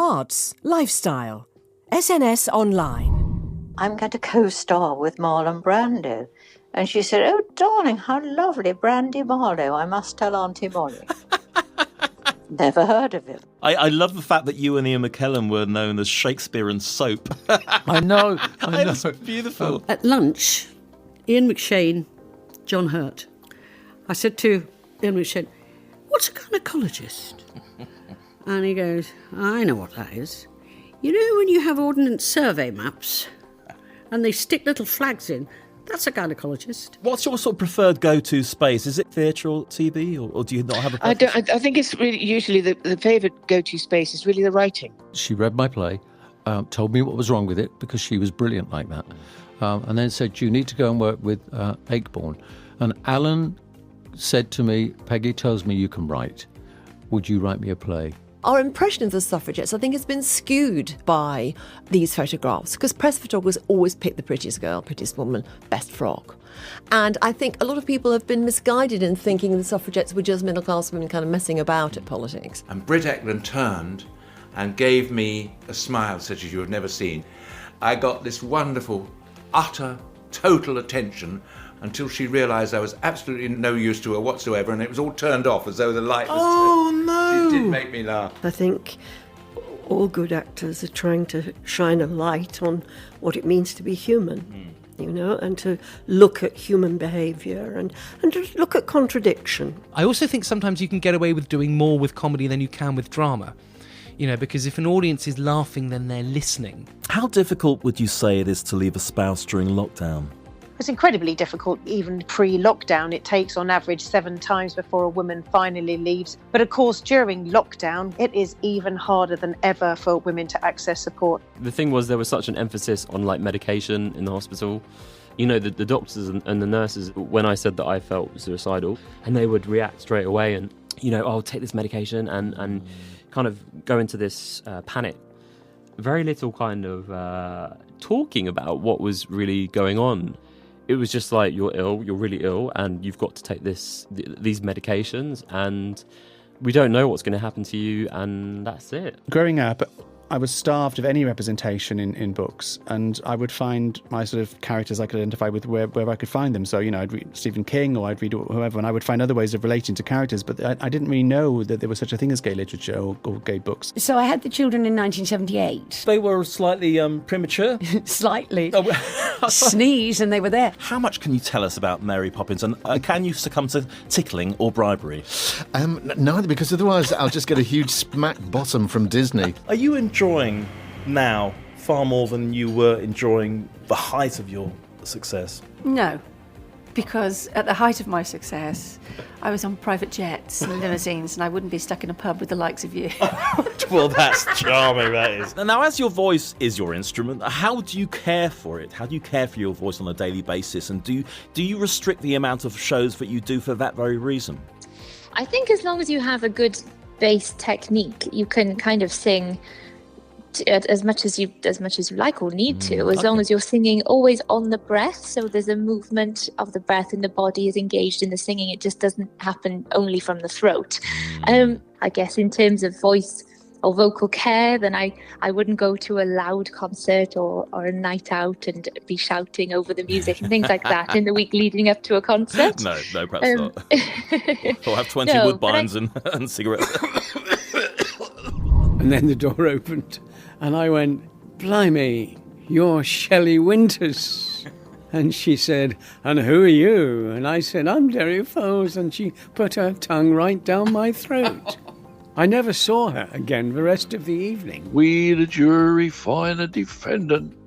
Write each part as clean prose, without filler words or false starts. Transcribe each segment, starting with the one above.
arts, lifestyle. SNS Online. I'm going to co-star with Marlon Brando. And she said, oh, darling, how lovely, Brandy Marlowe. I must tell Auntie Molly. Never heard of him. I love the fact that you and Ian McKellen were known as Shakespeare and soap. I know. It's beautiful. At lunch, Ian McShane, John Hurt, I said to Ian McShane, what's a gynaecologist? And he goes, I know what that is. You know when you have ordnance survey maps and they stick little flags in, that's a gynaecologist. What's your sort of preferred go-to space? Is it theatre or TV, or do you not have a preference? I think it's really usually the favourite go-to space is really the writing. She read my play, told me what was wrong with it, because she was brilliant like that, and then said, you need to go and work with Ayckbourn. And Alan said to me, Peggy tells me you can write. Would you write me a play? Our impression of the suffragettes, I think, has been skewed by these photographs, because press photographers always pick the prettiest girl, prettiest woman, best frock. And I think a lot of people have been misguided in thinking the suffragettes were just middle-class women kind of messing about at politics. And Britt Ekland turned and gave me a smile such as you have never seen. I got this wonderful, utter, total attention until she realised I was absolutely no use to her whatsoever, and it was all turned off as though the light was... Oh, no! It did make me laugh. I think all good actors are trying to shine a light on what it means to be human, you know, and to look at human behaviour and to look at contradiction. I also think sometimes you can get away with doing more with comedy than you can with drama. You know, because if an audience is laughing, then they're listening. How difficult would you say it is to leave a spouse during lockdown? It's incredibly difficult, even pre-lockdown. It takes on average 7 times before a woman finally leaves. But of course, during lockdown, it is even harder than ever for women to access support. The thing was, there was such an emphasis on medication in the hospital. You know, the doctors and the nurses, when I said that I felt suicidal, and they would react straight away and, you know, I'll take this medication and kind of go into this panic. Very little kind of talking about what was really going on. It was just like, you're ill, you're really ill, and you've got to take these medications, and we don't know what's going to happen to you, and that's it. Growing up, I was starved of any representation in books, and I would find my sort of characters I could identify with where I could find them. So, you know, I'd read Stephen King or I'd read whoever, and I would find other ways of relating to characters, but I didn't really know that there was such a thing as gay literature or gay books. So I had the children in 1978. They were slightly premature? Slightly. Sneeze and they were there. How much can you tell us about Mary Poppins, and can you succumb to tickling or bribery? Neither, because otherwise I'll just get a huge smack bottom from Disney. Are you enjoying now far more than you were enjoying the height of your success? No, because at the height of my success, I was on private jets and limousines, and I wouldn't be stuck in a pub with the likes of you. Well, that's charming, that is. Now, as your voice is your instrument, how do you care for it? How do you care for your voice on a daily basis? And do you restrict the amount of shows that you do for that very reason? I think as long as you have a good bass technique, you can kind of sing as much as you like or need to, as long as you're singing always on the breath, so there's a movement of the breath and the body is engaged in the singing. It just doesn't happen only from the throat. I guess in terms of voice or vocal care, then I wouldn't go to a loud concert or a night out and be shouting over the music and things like that in the week leading up to a concert. No, perhaps not. Or have 20 woodbines and cigarettes. And then the door opened and I went, blimey, you're Shelley Winters. And she said, and who are you? And I said, I'm Derry Fowlds. And she put her tongue right down my throat. I never saw her again the rest of the evening. We, the jury, find a defendant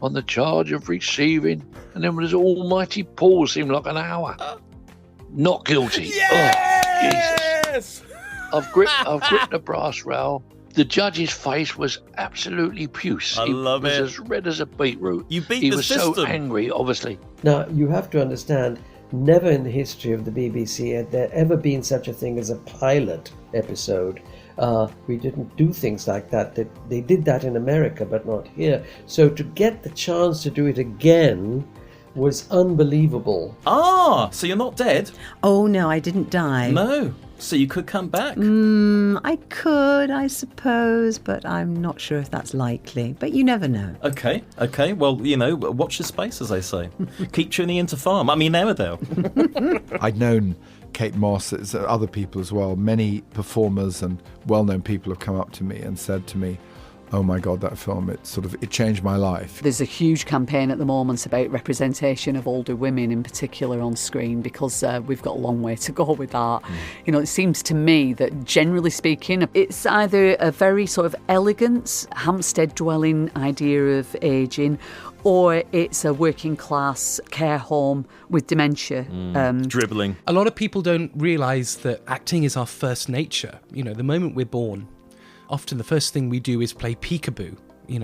on the charge of receiving, and then there's almighty pause seemed like an hour. Not guilty. Yes! Oh, Jesus. I've gripped the brass rail. The judge's face was absolutely puce. I love it. He was as red as a beetroot. You beat the system. He was so angry, obviously. Now, you have to understand, never in the history of the BBC had there ever been such a thing as a pilot episode. We didn't do things like that. They did that in America, but not here. So to get the chance to do it again was unbelievable. Ah, so you're not dead? Oh, no, I didn't die. No. So you could come back? I could, I suppose, but I'm not sure if that's likely. But you never know. Okay. Well, watch your space, as they say. Keep tuning into Farm. I mean, Emmerdale. I'd known Kate Moss, other people as well. Many performers and well-known people have come up to me and said to me, oh my God, that film, it changed my life. There's a huge campaign at the moment about representation of older women in particular on screen, because we've got a long way to go with that. It seems to me that generally speaking, it's either a very sort of elegant Hampstead dwelling idea of ageing, or it's a working class care home with dementia. Dribbling. A lot of people don't realise that acting is our first nature. The moment we're born, often the first thing we do is play peekaboo,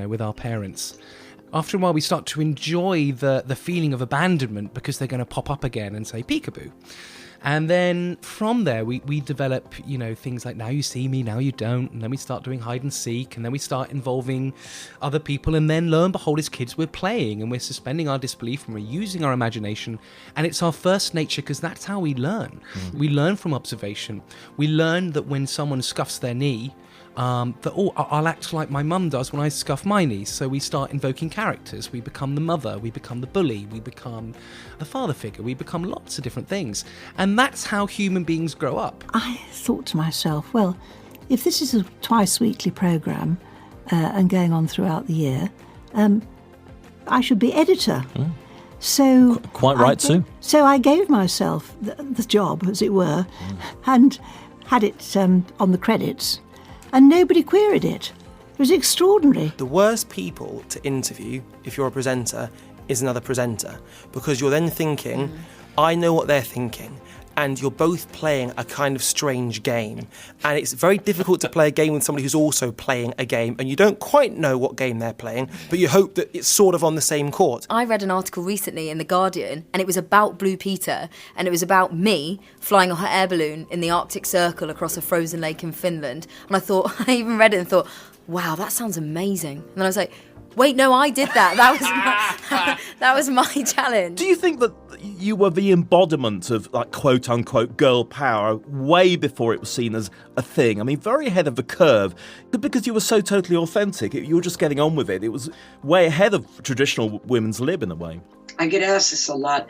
with our parents. After a while, we start to enjoy the feeling of abandonment because they're going to pop up again and say peekaboo. And then from there, we develop, things like now you see me, now you don't. And then we start doing hide and seek. And then we start involving other people. And then lo and behold, as kids, we're playing and we're suspending our disbelief and we're using our imagination. And it's our first nature because that's how we learn. We learn from observation. We learn that when someone scuffs their knee, I'll act like my mum does when I scuff my knee. So we start invoking characters. We become the mother, we become the bully, we become the father figure, we become lots of different things. And that's how human beings grow up. I thought to myself, well, if this is a twice-weekly programme and going on throughout the year, I should be editor. So quite right, Sue. So I gave myself the job, as it were, and had it on the credits. And nobody queried it. It was extraordinary. The worst people to interview, if you're a presenter, is another presenter. Because you're then thinking, I know what they're thinking. And you're both playing a kind of strange game. And it's very difficult to play a game with somebody who's also playing a game. And you don't quite know what game they're playing, but you hope that it's sort of on the same court. I read an article recently in The Guardian, and it was about Blue Peter, and it was about me flying a hot air balloon in the Arctic Circle across a frozen lake in Finland. And I thought, I even read it and thought, wow, that sounds amazing. And then I was like, wait, no, I did that. That was my challenge. Do you think that you were the embodiment of, like, quote-unquote girl power way before it was seen as a thing? I mean, very ahead of the curve. Because you were so totally authentic. You were just getting on with it. It was way ahead of traditional women's lib in a way. I get asked this a lot.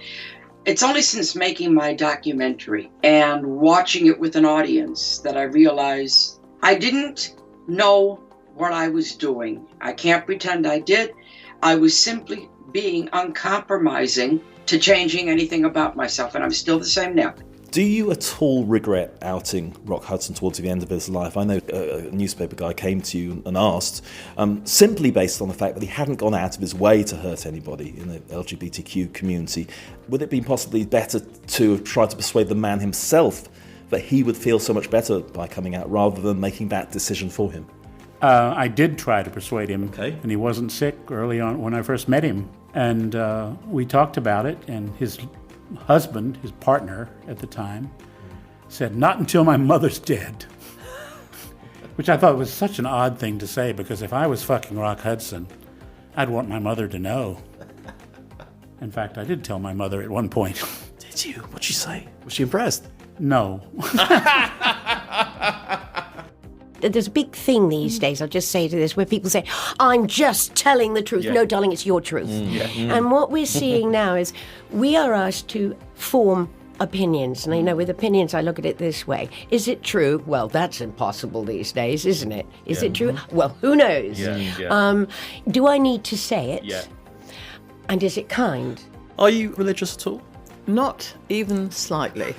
It's only since making my documentary and watching it with an audience that I realize I didn't know what I was doing. I can't pretend I did. I was simply being uncompromising to changing anything about myself, and I'm still the same now. Do you at all regret outing Rock Hudson towards the end of his life? I know a newspaper guy came to you and asked, simply based on the fact that he hadn't gone out of his way to hurt anybody in the LGBTQ community, would it be possibly better to try to persuade the man himself that he would feel so much better by coming out rather than making that decision for him? I did try to persuade him, and he wasn't sick early on when I first met him. And we talked about it, and his husband, his partner at the time, said, not until my mother's dead. Which I thought was such an odd thing to say, because if I was fucking Rock Hudson, I'd want my mother to know. In fact, I did tell my mother at one point. Did you? What'd she say? Was she impressed? No. There's a big thing these days, I'll just say to this, where people say, I'm just telling the truth. Yeah. No, darling, it's your truth. And what we're seeing now is we are asked to form opinions. And with opinions, I look at it this way. Is it true? Well, that's impossible these days, isn't it? Is it true? Well, who knows? Do I need to say it? Yeah. And is it kind? Are you religious at all? Not even slightly.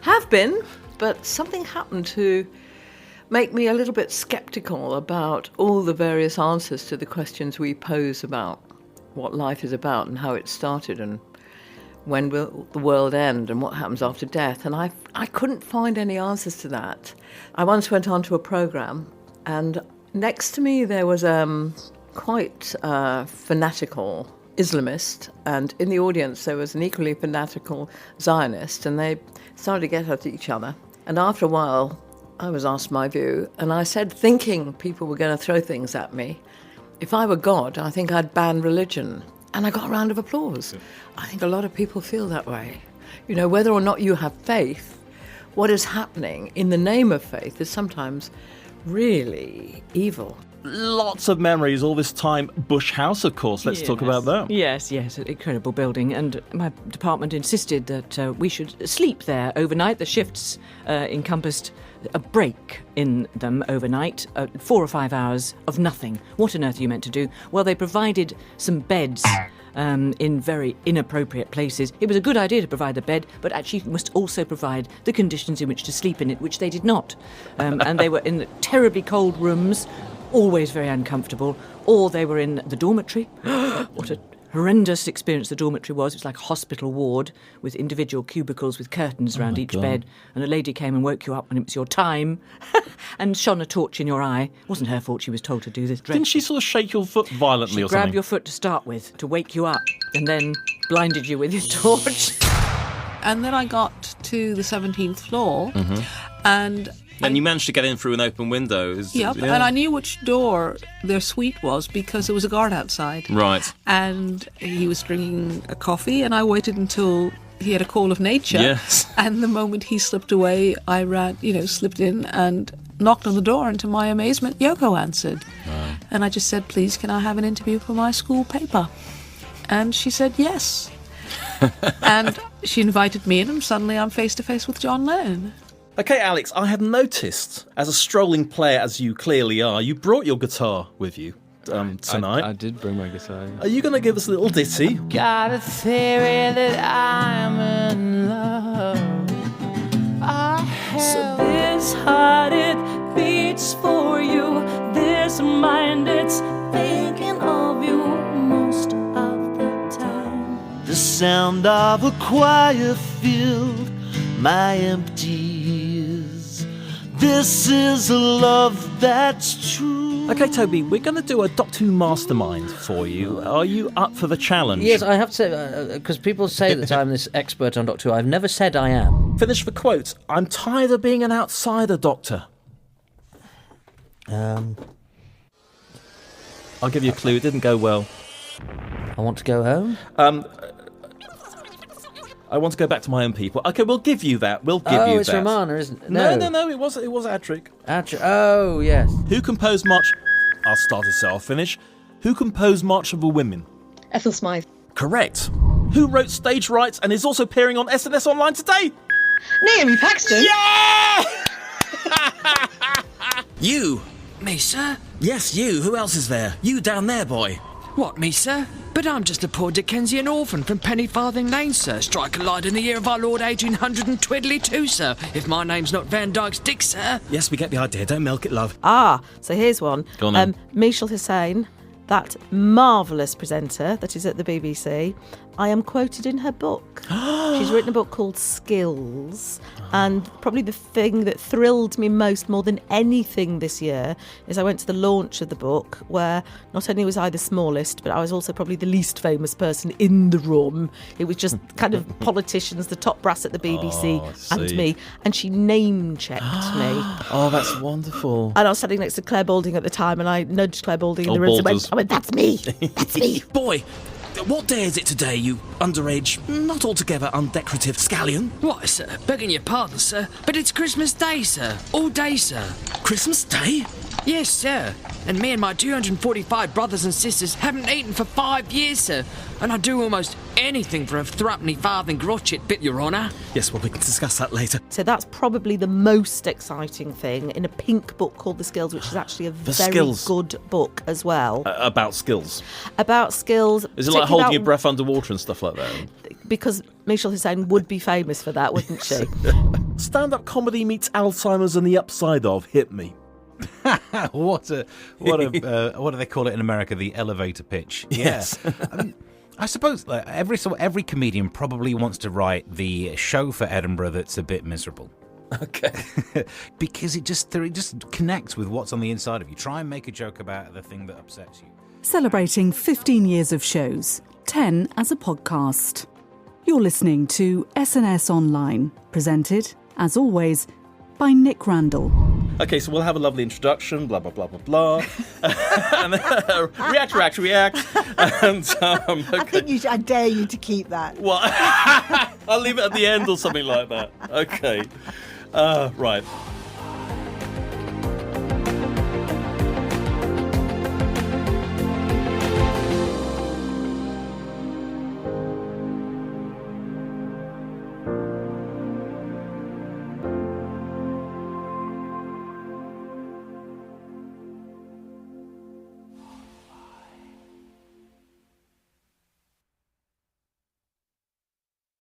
Have been, but something happened to make me a little bit sceptical about all the various answers to the questions we pose about what life is about and how it started and when will the world end and what happens after death. And I couldn't find any answers to that. I once went on to a programme, and next to me there was quite fanatical Islamist, and in the audience there was an equally fanatical Zionist, and they started to get at each other. And after a while, I was asked my view, and I said, thinking people were going to throw things at me, if I were God, I think I'd ban religion. and I got a round of applause. I think a lot of people feel that way. You know, whether or not you have faith, what is happening in the name of faith is sometimes really evil. Lots of memories all this time. Bush House, of course. Let's talk about that. Yes, an incredible building. And my department insisted that we should sleep there overnight. The shifts encompassed a break in them overnight, 4 or 5 hours of nothing. What on earth are you meant to do? Well, they provided some beds in very inappropriate places. It was a good idea to provide the bed, but actually you must also provide the conditions in which to sleep in it, which they did not. And they were in the terribly cold rooms, always very uncomfortable, or they were in the dormitory. What a horrendous experience the dormitory was. It was like a hospital ward with individual cubicles with curtains around each bed, and a lady came and woke you up when it was your time and shone a torch in your eye. It wasn't her fault she was told to do this. Didn't she sort of shake your foot violently or something? She grabbed your foot to start with, to wake you up, and then blinded you with your torch. And then I got to the 17th floor, and you managed to get in through an open window. Yep, and I knew which door their suite was because there was a guard outside. Right. And he was drinking a coffee, and I waited until he had a call of nature. Yes. And the moment he slipped away, I ran, slipped in and knocked on the door, and to my amazement, Yoko answered. Right. And I just said, please, can I have an interview for my school paper? And she said yes. And she invited me in, and suddenly I'm face to face with John Lennon. Okay, Alex, I had noticed, as a strolling player as you clearly are, you brought your guitar with you tonight. I did bring my guitar. Are you going to give us a little ditty? Got a theory that I'm in love. So this heart, it beats for you. This mind, it's thinking of you most of the time. The sound of a choir filled my empty ears. This is a love that's true. Okay, Toby, we're going to do a Doctor Who mastermind for you. Are you up for the challenge? Yes, I have to say, because people say that I'm this expert on Doctor Who. I've never said I am. Finish the quote. I'm tired of being an outsider, Doctor. I'll give you a clue. It didn't go well. I want to go home? I want to go back to my own people. Okay, we'll give you that. We'll give you that. Oh, it's Romana, isn't it? No, it was Adric. Oh, yes. Who composed March... I'll start it so I'll finish. Who composed March of the Women? Ethel Smythe. Correct. Who wrote Stage Rights and is also appearing on SNS Online today? Naomi Paxton. Yeah! You. Me, sir? Yes, you. Who else is there? You down there, boy. What, me, sir? But I'm just a poor Dickensian orphan from Penny Farthing Lane, sir. Strike a light in the year of our Lord 1822, sir. If my name's not Van Dyke's Dick, sir. Yes, we get the idea. Don't milk it, love. So here's one. Go on then. Michelle Hussein, that marvellous presenter that is at the BBC, I am quoted in her book. She's written a book called Skills, and probably the thing that thrilled me more than anything this year is I went to the launch of the book, where not only was I the smallest, but I was also probably the least famous person in the room. It was just kind of politicians, the top brass at the BBC, and me, and she name-checked me. Oh, that's wonderful. And I was standing next to Claire Balding at the time, and I nudged Claire Balding in the room and I went, that's me, that's me. Boy, what day is it today, you underage, not altogether undecorative scallion? Why, sir, begging your pardon, sir, but it's Christmas Day, sir. All day, sir. Christmas Day? Yes, sir. And me and my 245 brothers and sisters haven't eaten for 5 years, sir. And I'd do almost anything for a threepenny farthing crotchet bit, Your Honour. Yes, well, we can discuss that later. So that's probably the most exciting thing in a pink book called The Skills, which is actually a very good book as well. About skills? About skills. Is it like holding your breath underwater and stuff like that? Because Michelle Hussein would be famous for that, wouldn't she? Stand-up comedy meets Alzheimer's and the upside of Hit Me. What do they call it in America? The elevator pitch. Yes. I suppose every comedian probably wants to write the show for Edinburgh that's a bit miserable. Okay. Because it just connects with what's on the inside of you. Try and make a joke about the thing that upsets you. Celebrating 15 years of shows, 10 as a podcast. You're listening to SNS Online, presented, as always, by Nick Randell. Okay, so we'll have a lovely introduction, blah, blah, blah, blah, blah. And then, react. And, okay. I dare you to keep that. Well, I'll leave it at the end or something like that. Okay. Right.